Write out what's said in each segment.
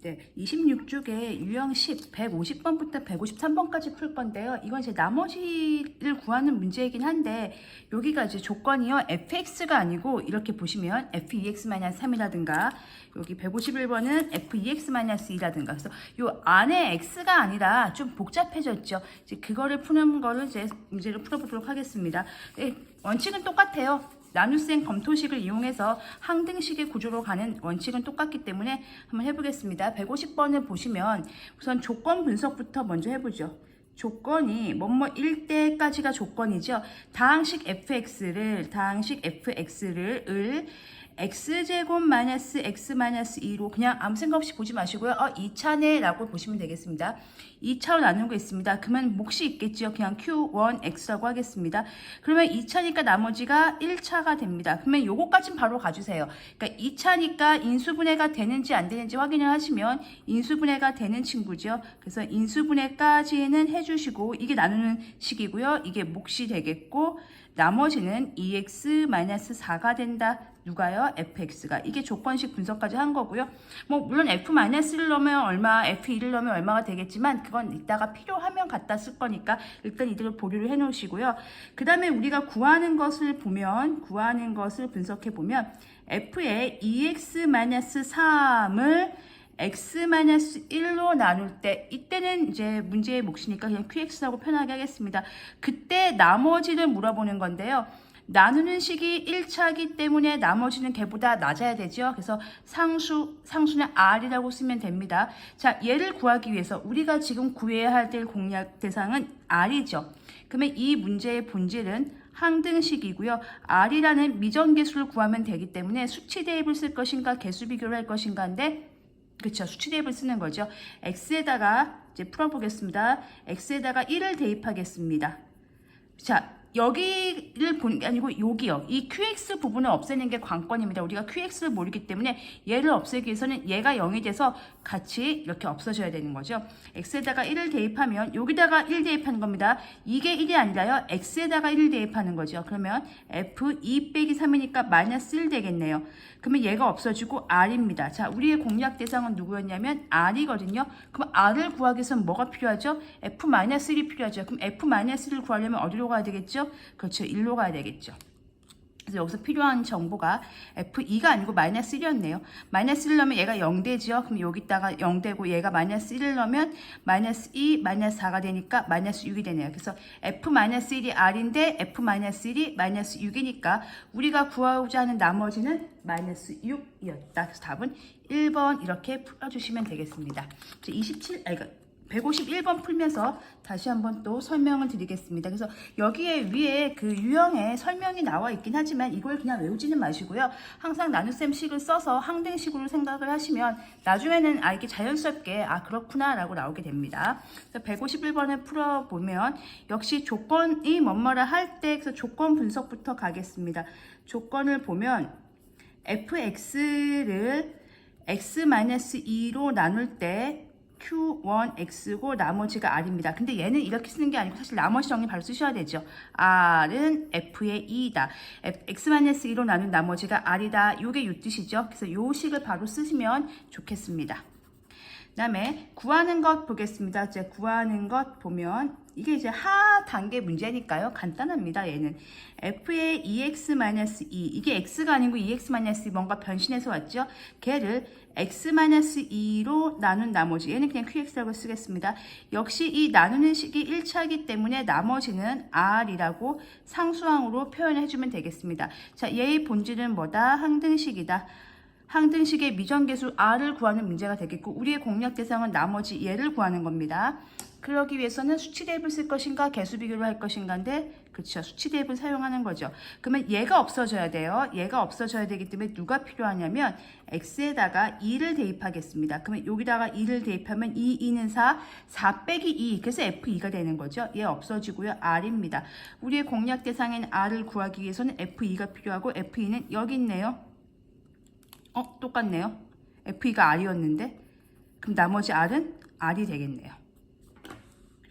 네, 26쪽에 유형 10, 150번부터 153번까지 풀 건데요. 이건 이제 나머지를 구하는 문제이긴 한데, 여기가 이제 조건이요. fx가 아니고, 이렇게 보시면 fEx-3이라든가, 여기 151번은 fEx-2라든가. 그래서 요 안에 x가 아니라 좀 복잡해졌죠. 이제 그거를 푸는 거를 이제 문제를 풀어보도록 하겠습니다. 네, 원칙은 똑같아요. 나눗셈 검토식을 이용해서 항등식의 구조로 가는 원칙은 똑같기 때문에 한번 해보겠습니다. 150번을 보시면 우선 조건 분석부터 먼저 해보죠. 조건이 뭐뭐일 때까지가 조건이죠. 다항식 fx를 x제곱 마이너스 x 마이너스 2로 그냥 아무 생각 없이 보지 마시고요. 2차네 라고 보시면 되겠습니다. 2차로 나누는 거 있습니다. 그러면 몫이 있겠죠. 그냥 q1x라고 하겠습니다. 그러면 2차니까 나머지가 1차가 됩니다. 그러면 요거까진 바로 가주세요. 그러니까 2차니까 인수분해가 되는지 안 되는지 확인을 하시면 인수분해가 되는 친구죠. 그래서 인수분해까지는 해주시고 이게 나누는 식이고요. 이게 몫이 되겠고 나머지는 2x-4가 된다. 누가요? fx가. 이게 조건식 분석까지 한 거고요. 뭐 물론 f-1를 넣으면 얼마, f2를 넣으면 얼마가 되겠지만 그건 이따가 필요하면 갖다 쓸 거니까 일단 이들을 보류를 해 놓으시고요. 그 다음에 우리가 구하는 것을 분석해 보면 f의 2x-3을 x-1로 나눌 때 이때는 이제 문제의 몫이니까 그냥 qx라고 편하게 하겠습니다. 그때 나머지를 물어보는 건데요. 나누는 식이 1차이기 때문에 나머지는 걔보다 낮아야 되죠. 그래서 상수는 r이라고 쓰면 됩니다. 자, 얘를 구하기 위해서 우리가 지금 구해야 될 공략 대상은 r이죠. 그러면 이 문제의 본질은 항등식이고요. r이라는 미정계수를 구하면 되기 때문에 수치 대입을 쓸 것인가 개수 비교를 할 것인가인데 그렇죠. 수치 대입을 쓰는 거죠. x에다가 이제 풀어보겠습니다. x에다가 1을 대입하겠습니다. 자, 여기를 보는 게 아니고 여기요. 이 QX 부분을 없애는 게 관건입니다. 우리가 QX를 모르기 때문에 얘를 없애기 위해서는 얘가 0이 돼서 같이 이렇게 없어져야 되는 거죠. X에다가 1을 대입하면 여기다가 1 대입하는 겁니다. 이게 1이 아니라요. X에다가 1을 대입하는 거죠. 그러면 F2 빼기 3이니까 마이너스 1 되겠네요. 그러면 얘가 없어지고 R입니다. 자, 우리의 공략 대상은 누구였냐면 R이거든요. 그럼 R을 구하기 위해서는 뭐가 필요하죠? F-1이 필요하죠. 그럼 F-1을 구하려면 어디로 가야 되겠죠? 그렇죠. 1로 가야 되겠죠. 그래서 여기서 필요한 정보가 F2가 아니고 마이너스 1이었네요. 마이너스 1을 넣으면 얘가 0 되죠. 그럼 여기다가 0 되고 얘가 마이너스 1을 넣으면 마이너스 2, 마이너스 4가 되니까 마이너스 6이 되네요. 그래서 F-1이 R인데 F-1이 마이너스 6이니까 우리가 구하고자 하는 나머지는 마이너스 6이었다. 그래서 답은 1번 이렇게 풀어주시면 되겠습니다. 151번 풀면서 다시 한번 또 설명을 드리겠습니다. 그래서 여기에 위에 그 유형에 설명이 나와 있긴 하지만 이걸 그냥 외우지는 마시고요. 항상 나눗셈식을 써서 항등식으로 생각을 하시면 나중에는 이게 자연스럽게 그렇구나 라고 나오게 됩니다. 그래서 151번을 풀어보면 역시 조건이 뭐뭐라 할 때 그래서 조건 분석부터 가겠습니다. 조건을 보면 fx를 x-2로 나눌 때 q1x고 나머지가 r입니다. 근데 얘는 이렇게 쓰는 게 아니고 사실 나머지 정리 바로 쓰셔야 되죠. r은 f의 2이다. x-2로 나눈 나머지가 r이다. 요게 이 뜻이죠. 그래서 요 식을 바로 쓰시면 좋겠습니다. 그 다음에 구하는 것 보겠습니다. 이제 구하는 것 보면 이게 이제 하 단계 문제니까요. 간단합니다. 얘는 f의 2x-2 이게 x가 아니고 2x-2 뭔가 변신해서 왔죠. 걔를 x-2로 나눈 나머지 얘는 그냥 qx라고 쓰겠습니다. 역시 이 나누는 식이 1차이기 때문에 나머지는 r이라고 상수항으로 표현해 주면 되겠습니다. 자, 얘의 본질은 뭐다? 항등식이다. 항등식의 미정계수 r을 구하는 문제가 되겠고 우리의 공략 대상은 나머지 얘를 구하는 겁니다. 그러기 위해서는 수치 대입을 쓸 것인가 개수 비교를 할 것인가인데 그렇죠. 수치 대입을 사용하는 거죠. 그러면 얘가 없어져야 돼요. 얘가 없어져야 되기 때문에 누가 필요하냐면 x에다가 2를 대입하겠습니다. 그러면 여기다가 2를 대입하면 2, 2는 4, 4 빼기 2 그래서 f2가 되는 거죠. 얘 없어지고요. r입니다. 우리의 공략 대상인 r을 구하기 위해서는 f2가 필요하고 f2는 여기 있네요. 똑같네요. f2가 r이었는데 그럼 나머지 r은 r이 되겠네요.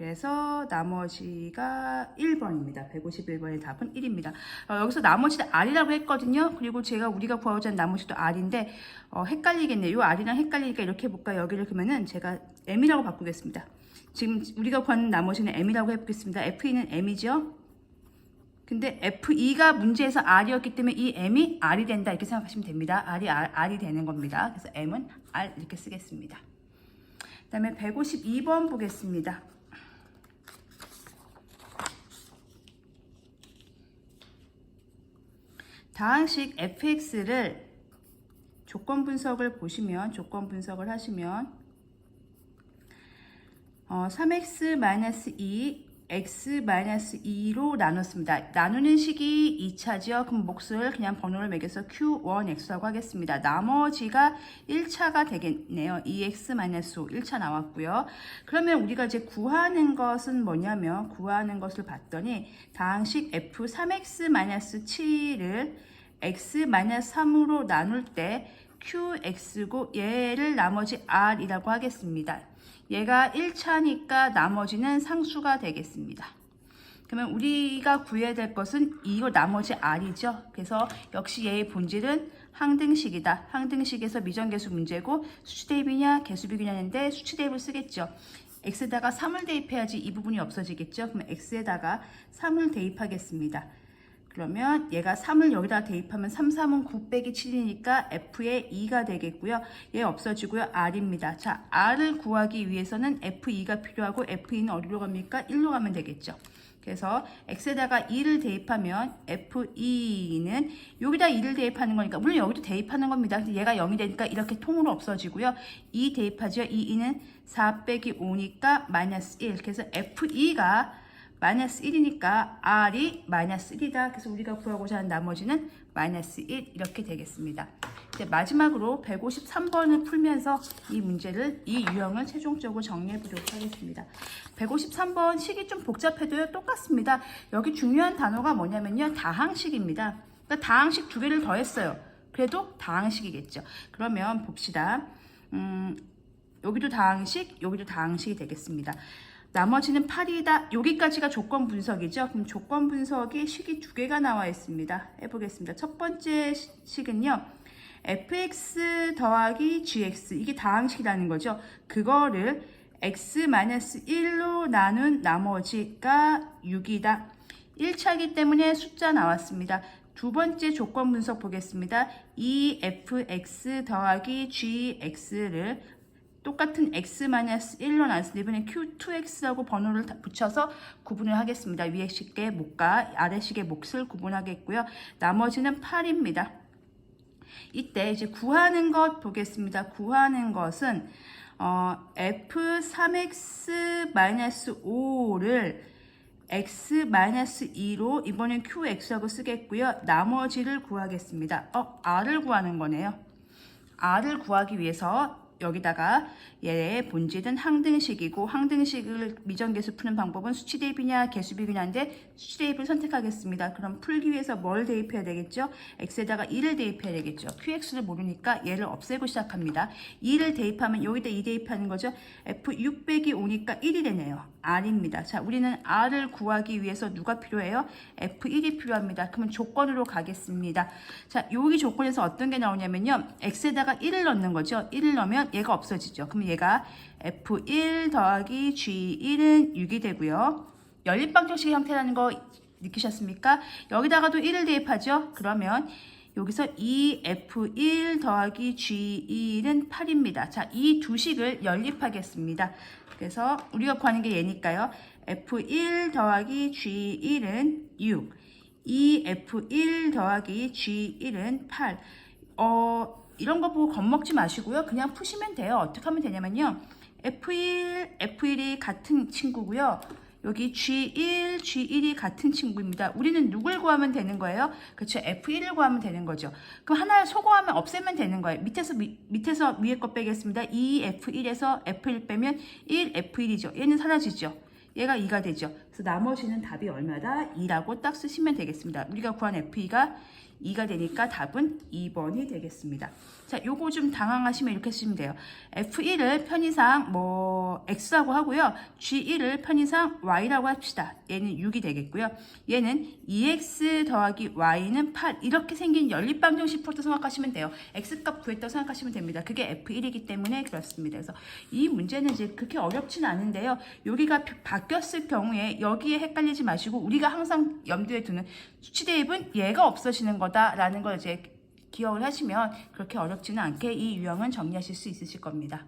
그래서 나머지가 1번입니다. 151번의 답은 1입니다. 여기서 나머지는 R이라고 했거든요. 그리고 우리가 구하고자 하는 나머지도 R인데 헷갈리겠네요. 이 R이랑 헷갈리니까 이렇게 해볼까요? 여기를 그러면은 제가 M이라고 바꾸겠습니다. 지금 우리가 구하는 나머지는 M이라고 해보겠습니다. FE는 M이죠. 근데 FE가 문제에서 R이었기 때문에 이 M이 R이 된다 이렇게 생각하시면 됩니다. R이 되는 겁니다. 그래서 M은 R 이렇게 쓰겠습니다. 그 다음에 152번 보겠습니다. 다항식 fx를 조건 분석을 보시면, 조건 분석을 하시면 3x-2 x-2로 나눴습니다. 나누는 식이 2차죠. 그럼 몫을 그냥 번호를 매겨서 q1x라고 하겠습니다. 나머지가 1차가 되겠네요. 2x-5 1차 나왔고요. 그러면 우리가 이제 구하는 것은 뭐냐면, 구하는 것을 봤더니 다항식 f 3x-7을 x-3으로 나눌 때 qx고 얘를 나머지 r이라고 하겠습니다. 얘가 1차니까 나머지는 상수가 되겠습니다. 그러면 우리가 구해야 될 것은 이거 나머지 r이죠. 그래서 역시 얘의 본질은 항등식이다. 항등식에서 미정계수 문제고 수치 대입이냐 개수비교냐인데 수치 대입을 쓰겠죠. x에다가 3을 대입해야지 이 부분이 없어지겠죠. 그럼 x에다가 3을 대입하겠습니다. 그러면 얘가 3을 여기다 대입하면 3, 3은 9 빼기 7이니까 F의 2가 되겠고요. 얘 없어지고요. R입니다. 자, R을 구하기 위해서는 F2가 필요하고 F2는 어디로 갑니까? 1로 가면 되겠죠. 그래서 X에다가 2를 대입하면 F2는 여기다 2를 대입하는 거니까, 물론 여기도 대입하는 겁니다. 근데 얘가 0이 되니까 이렇게 통으로 없어지고요. 2 대입하죠. 2는 4 빼기 5니까 마이너스 1. 그래서 F2가 마이너스 1이니까 R이 마이너스 1이다. 그래서 우리가 구하고자 하는 나머지는 마이너스 1 이렇게 되겠습니다. 이제 마지막으로 153번을 풀면서 이 문제를, 이 유형을 최종적으로 정리해 보도록 하겠습니다. 153번 식이 좀 복잡해도요 똑같습니다. 여기 중요한 단어가 뭐냐면요, 다항식입니다. 그러니까 다항식 두 개를 더했어요. 그래도 다항식이겠죠. 그러면 봅시다. 여기도 다항식, 여기도 다항식이 되겠습니다. 나머지는 8이다. 여기까지가 조건 분석이죠. 그럼 조건 분석이 식이 두 개가 나와 있습니다. 해보겠습니다. 첫 번째 식은요, fx 더하기 gx, 이게 다항식이라는 거죠. 그거를 x-1로 나눈 나머지가 6이다. 1차이기 때문에 숫자 나왔습니다. 두 번째 조건 분석 보겠습니다. 2fx 더하기 gx를 똑같은 x-1로 나눴습니다. 이번엔 q2x라고 번호를 붙여서 구분을 하겠습니다. 위에 식의 몫과 아래 식의 몫을 구분하겠고요. 나머지는 8입니다. 이때 이제 구하는 것 보겠습니다. 구하는 것은 f3x-5를 x-2로 이번엔 qx라고 쓰겠고요. 나머지를 구하겠습니다. r을 구하는 거네요. r을 구하기 위해서 여기다가 얘의 본질은 항등식이고, 항등식을 미정계수 푸는 방법은 수치 대입이냐 개수비교냐인데 수치 대입을 선택하겠습니다. 그럼 풀기 위해서 뭘 대입해야 되겠죠? x에다가 2를 대입해야 되겠죠. qx를 모르니까 얘를 없애고 시작합니다. 2를 대입하면 여기다 2 대입하는 거죠. f6 빼기 5니까 1이 되네요. r입니다. 자, 우리는 r을 구하기 위해서 누가 필요해요? f1이 필요합니다. 그러면 조건으로 가겠습니다. 자, 여기 조건에서 어떤 게 나오냐면요, x에다가 1을 넣는 거죠. 1을 넣으면 얘가 없어지죠. 그럼 얘가 f1 더하기 g1은 6이 되고요. 연립방정식 형태라는 거 느끼셨습니까? 여기다가도 1을 대입하죠. 그러면 여기서 2f1 더하기 g1은 8입니다. 자, 이 두 식을 연립하겠습니다. 그래서 우리가 구하는 게 얘니까요. f1 더하기 g1은 6, 2f1 더하기 g1은 8. 이런 거 보고 겁먹지 마시고요. 그냥 푸시면 돼요. 어떻게 하면 되냐면요, F1이 같은 친구고요. 여기 G1이 같은 친구입니다. 우리는 누굴 구하면 되는 거예요? 그렇죠. F1을 구하면 되는 거죠. 그럼 하나 소거하면 없애면 되는 거예요. 밑에서 위에 거 빼겠습니다. 2F1에서 F1 빼면 1F1이죠. 얘는 사라지죠. 얘가 2가 되죠. 그래서 나머지는 답이 얼마다? 2라고 딱 쓰시면 되겠습니다. 우리가 구한 F2가 2가 되니까 답은 2번이 되겠습니다. 자, 요거 좀 당황하시면 이렇게 쓰시면 돼요. F1을 편의상 뭐 X라고 하고요. G1을 편의상 Y라고 합시다. 얘는 6이 되겠고요. 얘는 2X 더하기 Y는 8 이렇게 생긴 연립방정식 풀었다고 생각하시면 돼요. X값 구했다고 생각하시면 됩니다. 그게 F1이기 때문에 그렇습니다. 그래서 이 문제는 이제 그렇게 어렵진 않은데요. 여기가 바뀌었을 경우에 여기에 헷갈리지 마시고 우리가 항상 염두에 두는 수치 대입은 얘가 없어지는 거다라는 걸 이제 기억을 하시면 그렇게 어렵지는 않게 이 유형은 정리하실 수 있으실 겁니다.